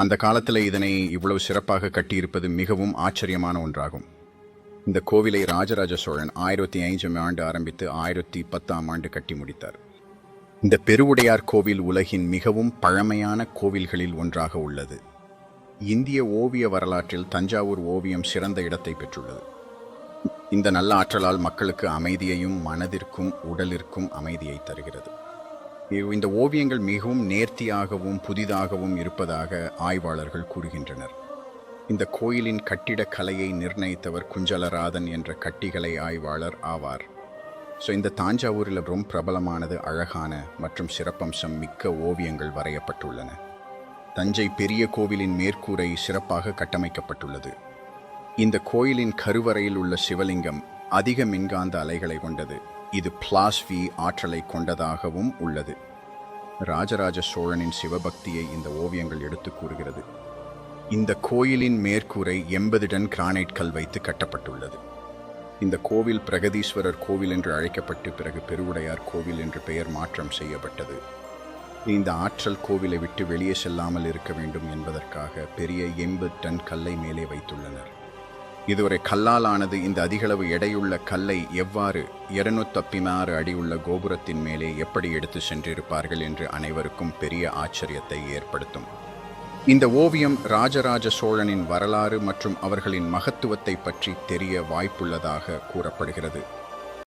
அந்த காலத்தில் இதனை இவ்வளவு சிறப்பாக கட்டியிருப்பது மிகவும் ஆச்சரியமான ஒன்றாகும். இந்த கோவிலை ராஜராஜ சோழன் 1500 ஆண்டு ஆரம்பித்து 1010 கட்டி முடித்தார். இந்த பெருவுடையார் கோவில் உலகின் மிகவும் பழமையான கோவில்களில் ஒன்றாக உள்ளது. இந்திய ஓவிய வரலாற்றில் தஞ்சாவூர் ஓவியம் சிறந்த இடத்தை பெற்றுள்ளது. இந்த நல்ல ஆற்றலால் மக்களுக்கு அமைதியையும் மனதிற்கும் உடலிற்கும் அமைதியை தருகிறது. இந்த ஓவியங்கள் மிகவும் நேர்த்தியாகவும் புதிதாகவும் இருப்பதாக ஆய்வாளர்கள் கூறுகின்றனர். இந்த கோயிலின் கட்டிடக் கலையை நிர்ணயித்தவர் குஞ்சலராதன் என்ற கட்டிடக்கலை ஆய்வாளர் ஆவார். இந்த தாஞ்சாவூரில் ரொம்ப பிரபலமானது அழகான மற்றும் சிறப்பம்சம் மிக்க ஓவியங்கள் வரையப்பட்டுள்ளன. தஞ்சை பெரிய கோவிலின் மேற்கூரை சிறப்பாக கட்டமைக்கப்பட்டுள்ளது. இந்த கோயிலின் கருவறையில் உள்ள சிவலிங்கம் அதிக மின்காந்த அலைகளை கொண்டது. இது பிளாஸ்வி ஆற்றலை கொண்டதாகவும் உள்ளது. ராஜராஜ சோழனின் சிவபக்தியை இந்த ஓவியங்கள் எடுத்து கூறுகிறது. இந்த கோயிலின் மேற்கூரை 80 டன் கிரானைட் கல் வைத்து கட்டப்பட்டுள்ளது. இந்த கோவில் பிரகதீஸ்வரர் கோவில் என்று அழைக்கப்பட்டு பிறகு பெருவுடையார் கோவில் என்று பெயர் மாற்றம் செய்யப்பட்டது. இந்த ஆற்றல் கோவிலை விட்டு வெளியே செல்லாமல் இருக்க வேண்டும் என்பதற்காக பெரிய 80 டன் கல்லை மேலே வைத்துள்ளனர். இதுவரை கல்லால் ஆனது. இந்த அதிகளவு எடையுள்ள கல்லை எவ்வாறு 216 அடி உள்ள கோபுரத்தின் மேலே எப்படி எடுத்து சென்றிருப்பார்கள் என்று அனைவருக்கும் பெரிய ஆச்சரியத்தை ஏற்படுத்தும். இந்த ஓவியம் ராஜராஜ சோழனின் வரலாறு மற்றும் அவர்களின் மகத்துவத்தை பற்றி தெரிய வாய்ப்புள்ளதாக கூறப்படுகிறது.